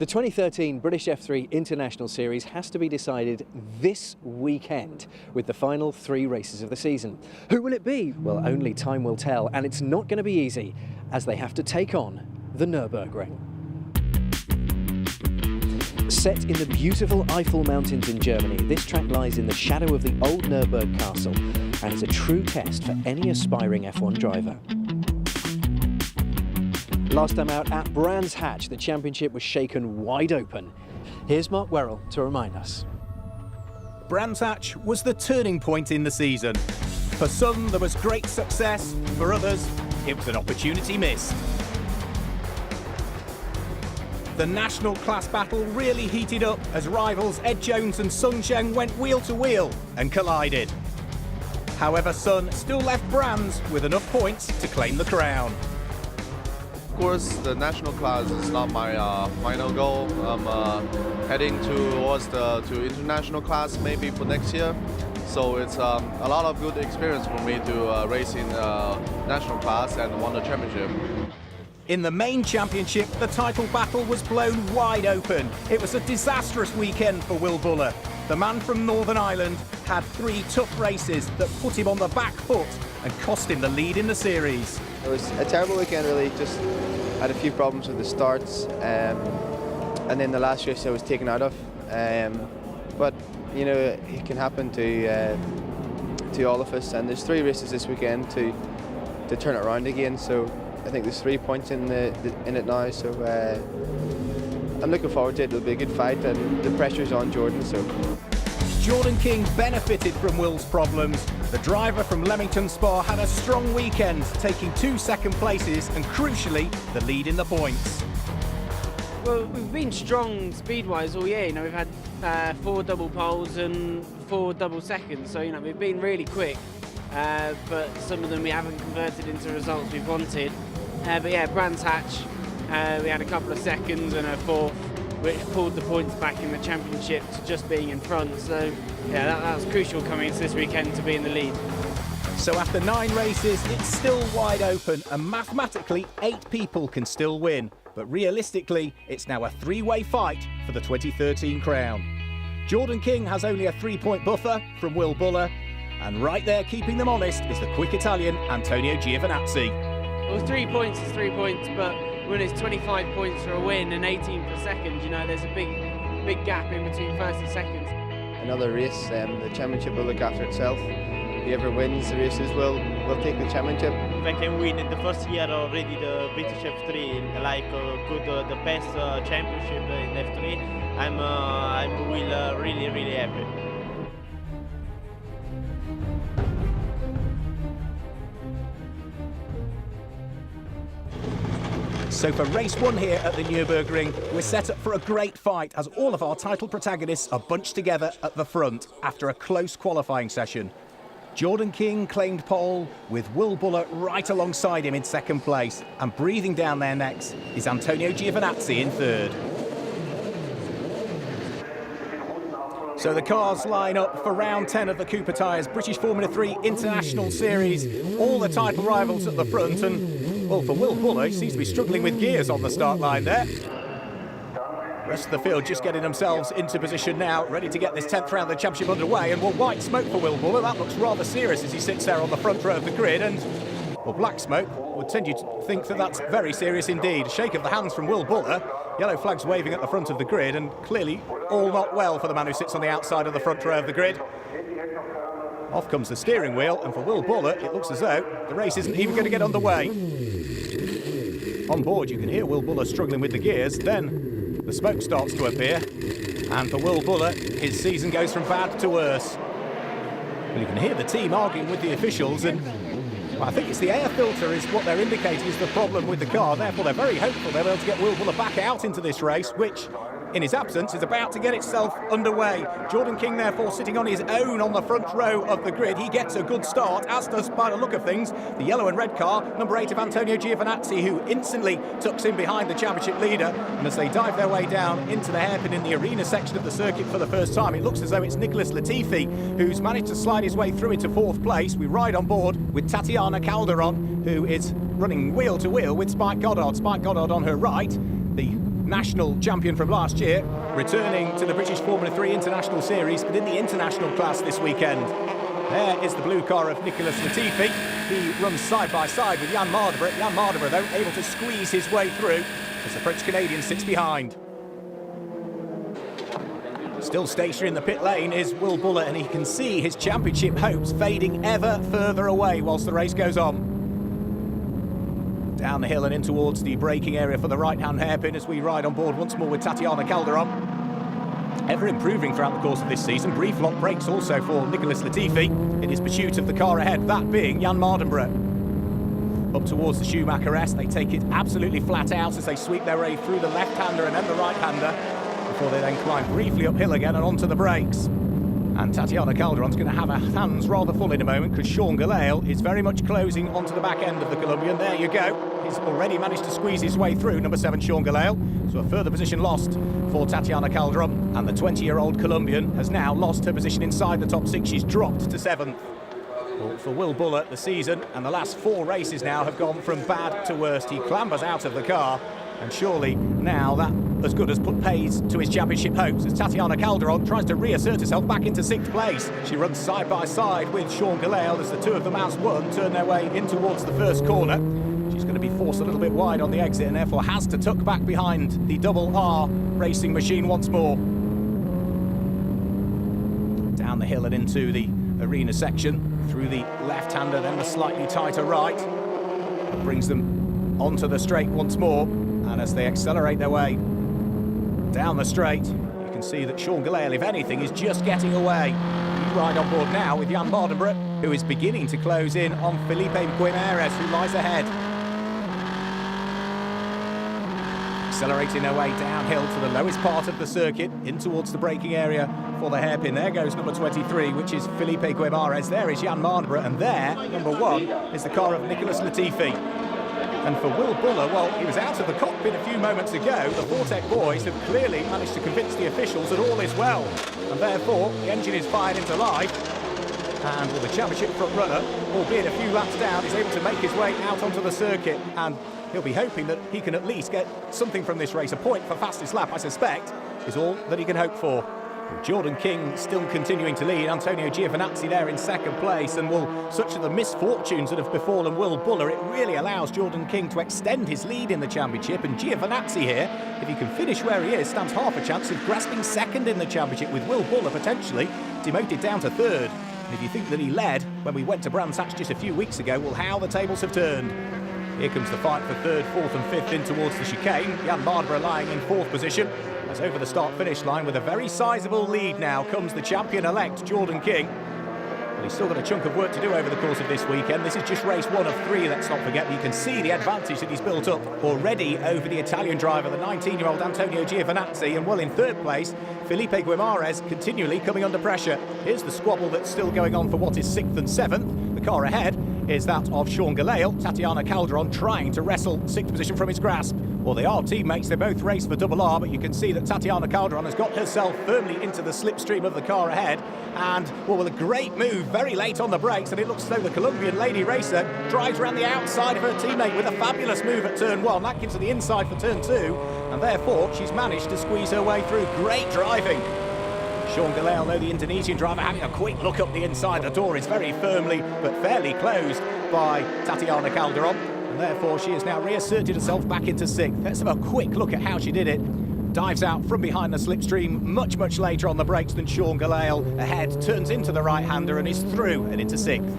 The 2013 British F3 International Series has to be decided this weekend with the final 3 races of the season. Who will it be? Well, only time will tell, and it's not going to be easy as they have to take on the Nurburgring. Set in the beautiful Eiffel Mountains in Germany, this track lies in the shadow of the old Nürburgring castle and is a true test for any aspiring F1 driver. Last time out at Brands Hatch, the championship was shaken wide open. Here's Mark Werrell to remind us. Brands Hatch was the turning point in the season. For some, there was great success. For others, it was an opportunity missed. The national class battle really heated up as rivals Ed Jones and Sun Cheng went wheel to wheel and collided. However, Sun still left Brands with enough points to claim the crown. Of course, the national class is not my final goal. I'm heading towards the international class maybe for next year. So it's a lot of good experience for me to race in national class and won the championship. In the main championship, the title battle was blown wide open. It was a disastrous weekend for Will Buller. The man from Northern Ireland had 3 tough races that put him on the back foot and cost him the lead in the series. It was a terrible weekend, really. Just had a few problems with the starts, and then the last race I was taken out of. But you know, it can happen to all of us. And there's 3 races this weekend to turn it around again. So I think there's 3 points in it now. So I'm looking forward to it. It'll be a good fight, and the pressure's on Jordan. So. Jordan King benefited from Will's problems. The driver from Leamington Spa had a strong weekend, taking 2 second places and, crucially, the lead in the points. Well, we've been strong speed-wise all year. You know, we've had 4 double poles and 4 double seconds, so you know we've been really quick. But some of them we haven't converted into results we've wanted. But yeah, Brands Hatch, we had a couple of seconds and a 4th, which pulled the points back in the championship to just being in front. So yeah, that was crucial coming into this weekend to be in the lead. So after 9 races, it's still wide open, and mathematically 8 people can still win. But realistically, it's now a 3-way fight for the 2013 crown. Jordan King has only a 3-point buffer from Will Buller, and right there keeping them honest is the quick Italian Antonio Giovinazzi. Well, 3 points is 3 points, but when it's 25 points for a win and 18 for second, you know, there's a big gap in between first and second. Another race, the championship will look after itself. Whoever wins the races will take the championship. If I can win in the first year already the British F3, like the best championship in F3, I'm really happy. So for race 1 here at the Nurburgring, we're set up for a great fight as all of our title protagonists are bunched together at the front after a close qualifying session. Jordan King claimed pole with Will Buller right alongside him in 2nd place, and breathing down their necks is Antonio Giovinazzi in 3rd. So the cars line up for round 10 of the Cooper Tyres British Formula 3 International Series. All the title rivals at the front, and well, for Will Buller, he seems to be struggling with gears on the start line there. Rest of the field just getting themselves into position now, ready to get this 10th round of the championship underway. And well, white smoke for Will Buller. That looks rather serious as he sits there on the front row of the grid. And well, black smoke would tend you to think that that's very serious indeed. Shake of the hands from Will Buller. Yellow flags waving at the front of the grid, and clearly all not well for the man who sits on the outside of the front row of the grid. Off comes the steering wheel, and for Will Buller, it looks as though the race isn't even going to get underway. On board, you can hear Will Buller struggling with the gears. Then the smoke starts to appear, and for Will Buller, his season goes from bad to worse. Well, you can hear the team arguing with the officials, and well, I think it's the air filter is what they're indicating is the problem with the car. Therefore, they're very hopeful they'll be able to get Will Buller back out into this race, which, in his absence, is about to get itself underway. Jordan King, therefore, sitting on his own on the front row of the grid. He gets a good start, as does, by the look of things, the yellow and red car, number 8 of Antonio Giovinazzi, who instantly tucks in behind the championship leader. And as they dive their way down into the hairpin in the arena section of the circuit for the first time, it looks as though it's Nicholas Latifi who's managed to slide his way through into 4th place. We ride on board with Tatiana Calderon, who is running wheel to wheel with Spike Goddard. Spike Goddard on her right, the national champion from last year, returning to the British Formula 3 International Series, but in the international class this weekend. There is the blue car of Nicholas Latifi. He runs side by side with Jan Mardenborough. Jan Mardenborough, though, able to squeeze his way through as the French-Canadian sits behind. Still stationary in the pit lane is Will Buller, and he can see his championship hopes fading ever further away whilst the race goes on. Down the hill and in towards the braking area for the right-hand hairpin as we ride on board once more with Tatiana Calderon. Ever improving throughout the course of this season. Brief lock brakes also for Nicholas Latifi in his pursuit of the car ahead, that being Jan Mardenborough. Up towards the Schumacher-S, they take it absolutely flat out as they sweep their way through the left-hander and then the right-hander before they then climb briefly uphill again and onto the brakes. And Tatiana Calderon's going to have her hands rather full in a moment because Sean Gelael is very much closing onto the back end of the Colombian. There you go. He's already managed to squeeze his way through, number 7 Sean Gelael. So a further position lost for Tatiana Calderon. And the 20-year-old Colombian has now lost her position inside the top 6. She's dropped to 7th. Well, for Will Buller, the season and the last 4 races now have gone from bad to worst. He clambers out of the car. And surely now that as good as put pays to his championship hopes as Tatiana Calderon tries to reassert herself back into 6th place. She runs side by side with Sean Gelael as the two of them as one turn their way in towards the first corner. She's going to be forced a little bit wide on the exit and therefore has to tuck back behind the double R racing machine once more. Down the hill and into the arena section through the left-hander, then the slightly tighter right. That brings them onto the straight once more. And as they accelerate their way down the straight, you can see that Sean Gelael, if anything, is just getting away. You ride on board now with Jan Mardenborough, who is beginning to close in on Felipe Guimarães, who lies ahead. Accelerating their way downhill to the lowest part of the circuit, in towards the braking area for the hairpin. There goes number 23, which is Felipe Guimarães. There is Jan Mardenborough, and there, number 1, is the car of Nicholas Latifi. And for Will Buller, well, he was out of the cockpit a few moments ago. The Vortec boys have clearly managed to convince the officials that all is well. And therefore, the engine is fired into life. And with the championship front runner, albeit a few laps down, is able to make his way out onto the circuit. And he'll be hoping that he can at least get something from this race. A point for fastest lap, I suspect, is all that he can hope for. Jordan King still continuing to lead. Antonio Giovinazzi there in 2nd place. And well, such are the misfortunes that have befallen Will Buller, it really allows Jordan King to extend his lead in the championship. And Giovinazzi here, if he can finish where he is, stands half a chance of grasping 2nd in the championship, with Will Buller potentially demoted down to 3rd. And if you think that he led when we went to Brands Hatch just a few weeks ago, well, how the tables have turned. Here comes the fight for 3rd, 4th and 5th in towards the chicane. Jan Mardenborough lying in 4th position. As over the start-finish line with a very sizable lead now comes the champion-elect Jordan King. Well, he's still got a chunk of work to do over the course of this weekend. This is just race 1 of 3, let's not forget. You can see the advantage that he's built up already over the Italian driver, the 19-year-old Antonio Giovinazzi. And well, in 3rd place, Felipe Guimarães continually coming under pressure. Here's the squabble that's still going on for what is 6th and 7th. The car ahead is that of Sean Gelael. Tatiana Calderon trying to wrestle 6th position from his grasp. Well, they are teammates, they both race for double R, but you can see that Tatiana Calderon has got herself firmly into the slipstream of the car ahead. And, well, with a great move very late on the brakes, and it looks as though the Colombian lady racer drives around the outside of her teammate with a fabulous move at turn 1. That gives her the inside for turn 2, and therefore she's managed to squeeze her way through. Great driving. Sean Gelael, though, the Indonesian driver, having a quick look up the inside. The door is very firmly but fairly closed by Tatiana Calderon. And therefore she has now reasserted herself back into 6th. Let's have a quick look at how she did it. Dives out from behind the slipstream much later on the brakes than Sean Gelael. Ahead, turns into the right-hander and is through and into 6th.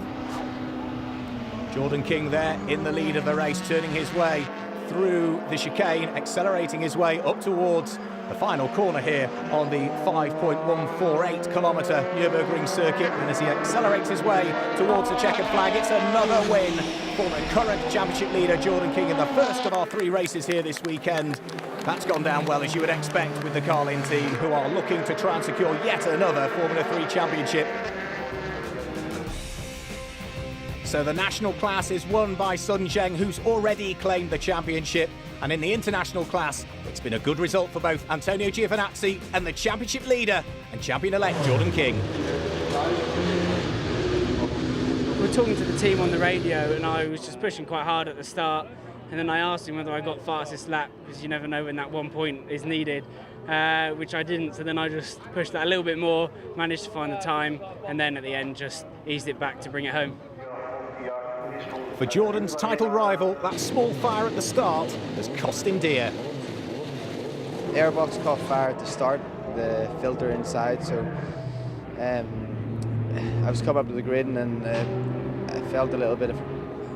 Jordan King there in the lead of the race, turning his way through the chicane, accelerating his way up towards the final corner here on the 5.148 kilometre Nurburgring circuit. And as he accelerates his way towards the checkered flag, it's another win for the current championship leader Jordan King in the first of our 3 races here this weekend. That's gone down well, as you would expect, with the Carlin team, who are looking to try and secure yet another Formula 3 championship. So the national class is won by Sun Zheng, who's already claimed the championship. And in the international class, it's been a good result for both Antonio Giovinazzi and the championship leader and champion-elect Jordan King. We're talking to the team on the radio, and I was just pushing quite hard at the start. and then I asked him whether I got fastest lap, because you never know when that 1 point is needed, which I didn't. So then I just pushed that a little bit more, managed to find the time, and then at the end just eased it back to bring it home. For Jordan's title rival, that small fire at the start has cost him dear. The airbox caught fire at the start, the filter inside, so I was coming up to the grid and I felt a little bit of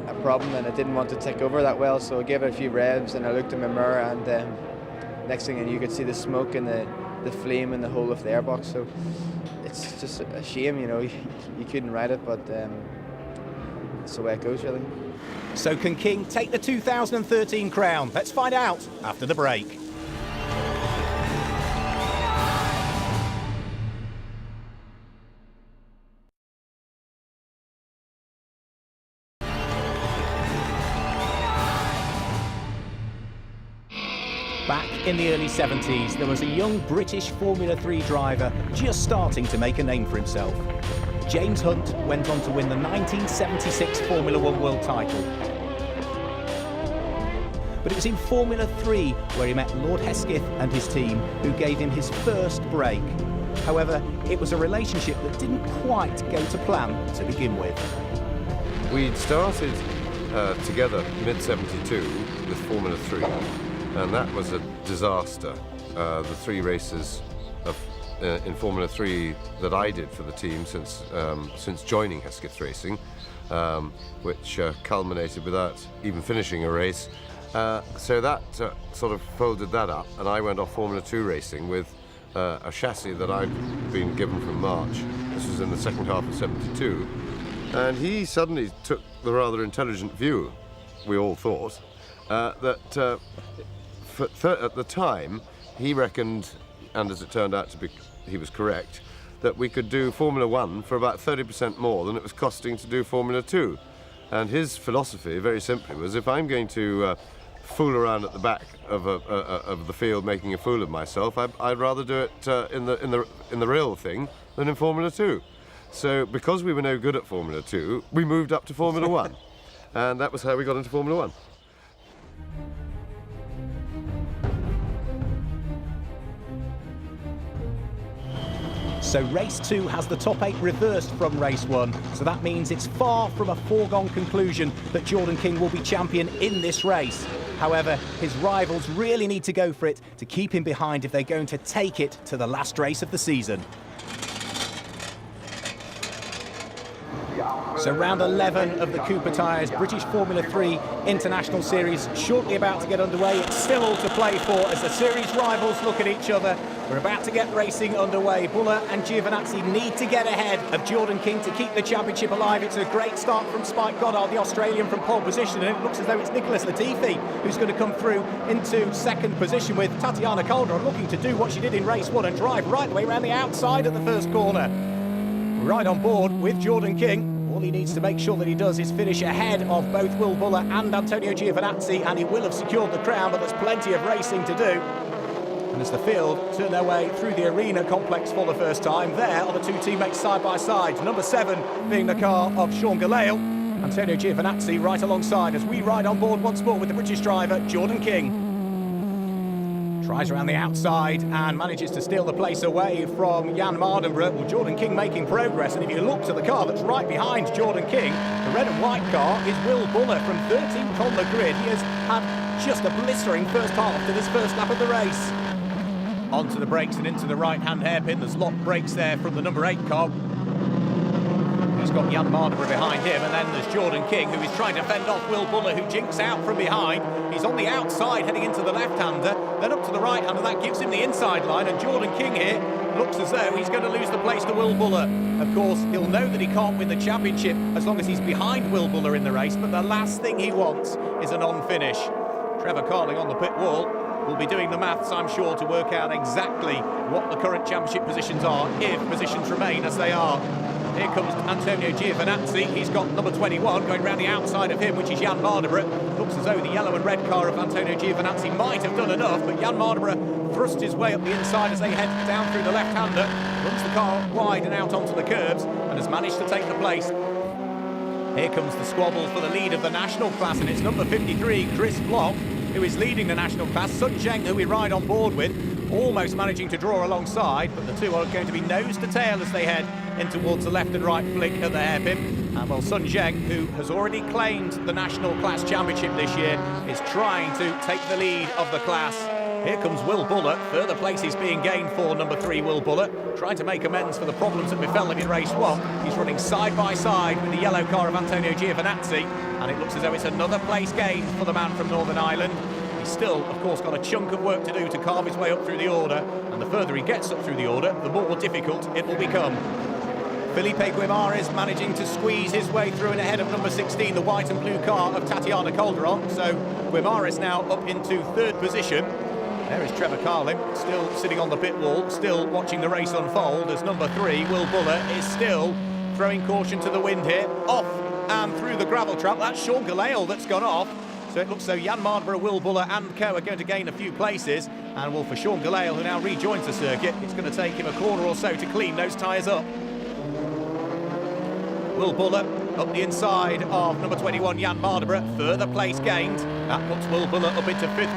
a problem, and I didn't want to take over that well, so I gave it a few revs and I looked in my mirror, and next thing you could see the smoke and the flame in the whole of the airbox. So it's just a shame, you know, you couldn't ride it, but that's the way it goes, really. So can King take the 2013 crown? Let's find out after the break. Back in the early 70s, there was a young British Formula 3 driver just starting to make a name for himself. James Hunt went on to win the 1976 Formula 1 world title. But it was in Formula 3 where he met Lord Hesketh and his team, who gave him his first break. However, it was a relationship that didn't quite go to plan to begin with. We'd started together mid-72 with Formula 3, and that was a disaster. The 3 races in Formula 3 that I did for the team since joining Hesketh Racing, which culminated without even finishing a race. So that sort of folded that up, and I went off Formula 2 racing with a chassis that I'd been given from March. This was in the second half of 72, and he suddenly took the rather intelligent view, we all thought, that at the time he reckoned, and as it turned out to be, he was correct, that we could do Formula 1 for about 30% more than it was costing to do Formula 2. And his philosophy, very simply, was if I'm going to fool around at the back of the field making a fool of myself, I'd rather do it in the real thing than in Formula 2. So because we were no good at Formula 2, we moved up to Formula 1. And that was how we got into Formula 1. So race 2 has the top 8 reversed from race 1, so that means it's far from a foregone conclusion that Jordan King will be champion in this race. However, his rivals really need to go for it to keep him behind if they're going to take it to the last race of the season. So round 11 of the Cooper Tyres British Formula 3 International Series shortly about to get underway. It's still all to play for as the series rivals look at each other. We're about to get racing underway. Buller and Giovinazzi need to get ahead of Jordan King to keep the championship alive. It's a great start from Spike Goddard, the Australian, from pole position, and it looks as though it's Nicholas Latifi who's going to come through into second position, with Tatiana Calderon looking to do what she did in race 1 and drive right the way around the outside of the first corner. Right on board with Jordan King. All he needs to make sure that he does is finish ahead of both Will Buller and Antonio Giovinazzi, and he will have secured the crown, but there's plenty of racing to do. And as the field turn their way through the arena complex for the first time, there are the two teammates side by side. Number 7 being the car of Sean Galale. Antonio Giovinazzi right alongside as we ride on board once more with the British driver, Jordan King. Tries around the outside and manages to steal the place away from Jan Mardenborough. Well, Jordan King making progress, and if you look to the car that's right behind Jordan King, the red and white car is Will Buller from 13th on the grid. He has had just a blistering first half to this first lap of the race. Onto the brakes and into the right-hand hairpin. There's locked brakes there from the number 8 car. He's got Jan Mardenborough behind him, and then there's Jordan King, who is trying to fend off Will Buller, who jinks out from behind. He's on the outside heading into the left-hander, then up to the right-hander. That gives him the inside line, and Jordan King here looks as though he's going to lose the place to Will Buller. Of course, he'll know that he can't win the championship as long as he's behind Will Buller in the race, but the last thing he wants is a non-finish. Trevor Carling on the pit wall will be doing the maths, I'm sure, to work out exactly what the current championship positions are, if positions remain as they are. Here comes Antonio Giovinazzi. He's got number 21 going round the outside of him, which is Jan Mardenborough. Looks as though the yellow and red car of Antonio Giovinazzi might have done enough, but Jan Mardenborough thrust his way up the inside as they head down through the left-hander, runs the car wide and out onto the curbs, and has managed to take the place. Here comes the squabble for the lead of the national class, and it's number 53, Chris Block, who is leading the national class. Sun Zheng, who we ride on board with, almost managing to draw alongside, but the two are going to be nose to tail as they head in towards the left and right flick at the hairpin. And well, Sun Zheng, who has already claimed the national class championship this year, is trying to take the lead of the class. Here comes Will Buller. Further places being gained for number 3, Will Buller, trying to make amends for the problems that befell him in race 1. He's running side by side with the yellow car of Antonio Giovinazzi, and it looks as though it's another place gained for the man from Northern Ireland. He's still, of course, got a chunk of work to do to carve his way up through the order, and the further he gets up through the order, the more difficult it will become. Felipe Guimaraes managing to squeeze his way through and ahead of number 16, the white and blue car of Tatiana Calderon. So Guimaraes now up into 3rd position. There is Trevor Carlin, still sitting on the pit wall, still watching the race unfold, as number 3, Will Buller, is still throwing caution to the wind here. Off and through the gravel trap. That's Sean Gallale that's gone off. So it looks as though Jan Mardenborough, Will Buller and co are going to gain a few places. And well, for Sean Gallale, who now rejoins the circuit, it's going to take him a corner or so to clean those tyres up. Will Buller up the inside of number 21, Jan Mardenborough. Further place gained. That puts Will Buller up into 5th